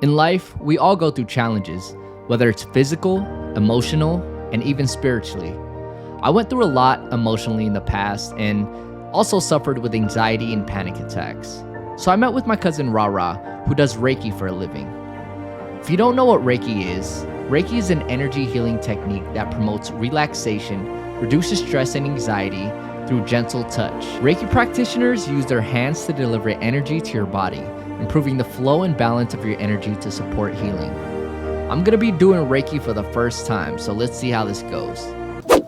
In life, we all go through challenges, whether it's physical, emotional, and even spiritually. I went through a lot emotionally in the past and also suffered with anxiety and panic attacks. So I met with my cousin Ra, who does Reiki for a living. If you don't know what Reiki is an energy healing technique that promotes relaxation, reduces stress and anxiety through gentle touch. Reiki practitioners use their hands to deliver energy to your body, improving the flow and balance of your energy to support healing. I'm gonna be doing Reiki for the first time, so let's see how this goes.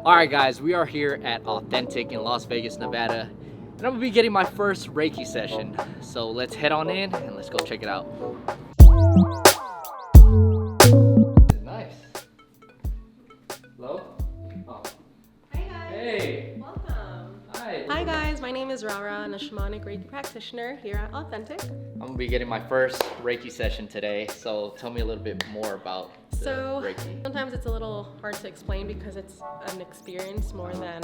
All right, guys, we are here at Authentic in Las Vegas, Nevada, and I'm gonna be getting my first Reiki session. So let's head on in and let's go check it out. Nice. Hello? Oh. Hi guys. Hey. Welcome. Hi. Hi guys, my name is Rara. I'm a shamanic Reiki practitioner here at Authentic. I'm gonna be getting my first Reiki session today, so tell me a little bit more about Reiki. Sometimes it's a little hard to explain because it's an experience more than,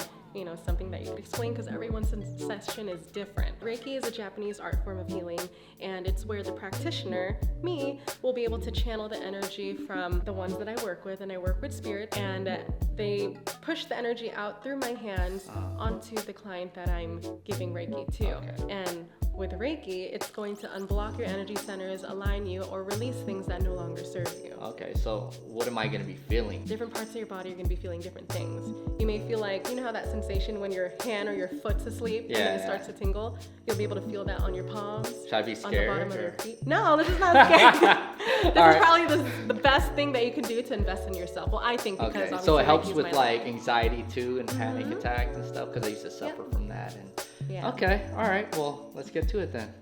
something that you could explain because everyone's session is different. Reiki is a Japanese art form of healing, and it's where the practitioner, me, will be able to channel the energy from the ones that I work with, and I work with spirit, and they push the energy out through my hands onto the client that I'm giving Reiki to. Okay. And with Reiki, it's going to unblock your energy centers, align you, or release things that no longer serve you. Okay, so what am I going to be feeling? Different parts of your body are going to be feeling different things. You may feel like, how that sensation when your hand or your foot's asleep and then it starts to tingle? You'll be able to feel that on your palms. Should I be scared? On the bottom of your feet. No, this is not scary. This is probably the best thing that you can do to invest in yourself. Well, I think because obviously so it helps Reiki's with my like life. anxiety too and panic attacks and stuff because I used to suffer from that. And Yeah. Okay, all right, well, let's get to it then.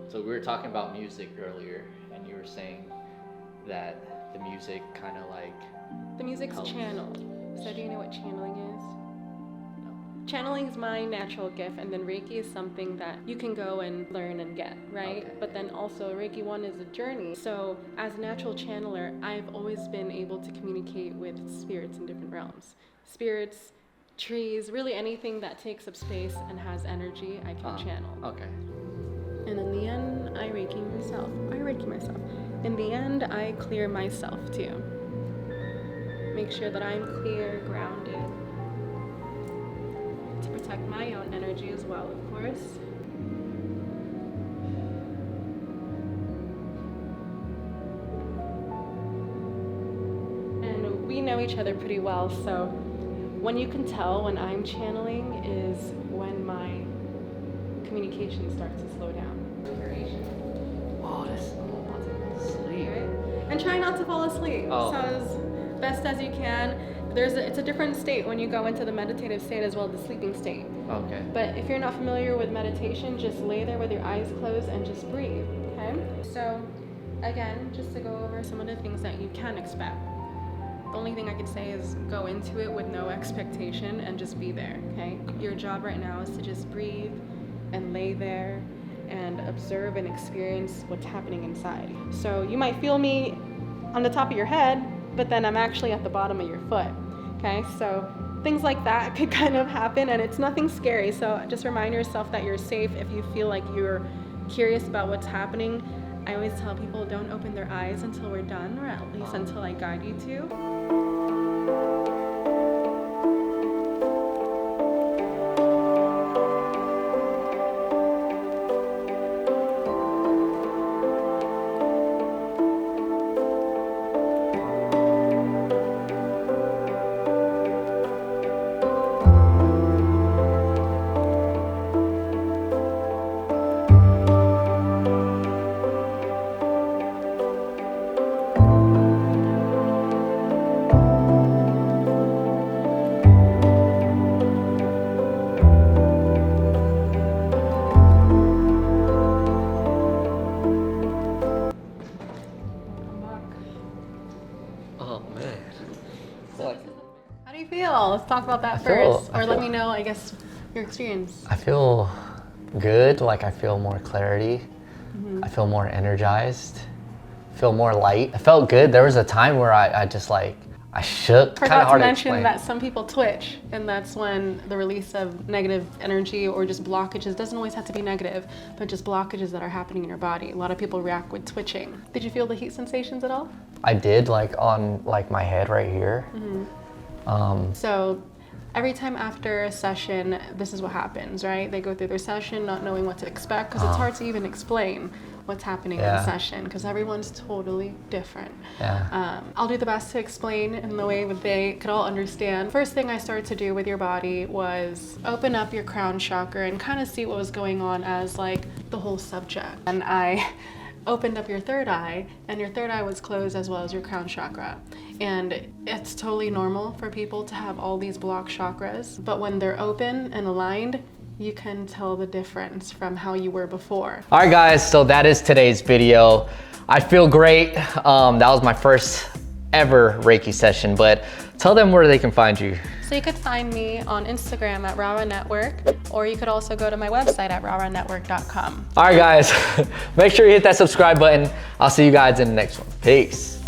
So we were talking about music earlier, and you were saying that the music kind of like... The music's helps. channeled. So do you know what channeling is? Channeling is my natural gift, and then Reiki is something that you can go and learn and get, right? Okay. But then also Reiki 1 is a journey. So as a natural channeler, I've always been able to communicate with spirits in different realms. Spirits, trees, really anything that takes up space and has energy, I can channel. Okay. And in the end, I Reiki myself. In the end, I clear myself too. Make sure that I'm clear, grounded, to protect my own energy as well, of course. And we know each other pretty well, so when you can tell when I'm channeling is when my communication starts to slow down. Oh, I'm about to sleep. Right? And try not to fall asleep. Oh. So as best as you can. It's a different state when you go into the meditative state as well as the sleeping state. Okay. But if you're not familiar with meditation, just lay there with your eyes closed and just breathe, okay? So again, just to go over some of the things that you can expect. The only thing I could say is go into it with no expectation and just be there, okay? Your job right now is to just breathe and lay there and observe and experience what's happening inside. So you might feel me on the top of your head, but then I'm actually at the bottom of your foot, okay? So things like that could kind of happen, and it's nothing scary. So just remind yourself that you're safe. If you feel like you're curious about what's happening, I always tell people don't open their eyes until we're done, or at least until I guide you to. Oh, man. What? How do you feel? Let's talk about that first. Or let me know, I guess, your experience. I feel good, like I feel more clarity. I feel more energized, feel more light. I felt good. There was a time where I just like, I shook. Kind of Forgot to hard to mention explain. that some people twitch, and that's when the release of negative energy or just blockages, doesn't always have to be negative, but just blockages that are happening in your body. A lot of people react with twitching. Did you feel the heat sensations at all? I did, like on like my head right here. So every time after a session, this is what happens, right? They go through their session not knowing what to expect, because it's hard to even explain what's happening in the session, because everyone's totally different. I'll do the best to explain in the way that they could all understand. First thing I started to do with your body was open up your crown chakra and kind of see what was going on as like the whole subject. And I opened up your third eye, and your third eye was closed as well as your crown chakra. And it's totally normal for people to have all these blocked chakras, but when they're open and aligned, you can tell the difference from how you were before. All right, guys, so that is today's video. I feel great. That was my first ever Reiki session, but tell them where they can find you. So you could find me on Instagram at Rara Network, or you could also go to my website at raranetwork.com. All right, guys, make sure you hit that subscribe button. I'll see you guys in the next one. Peace.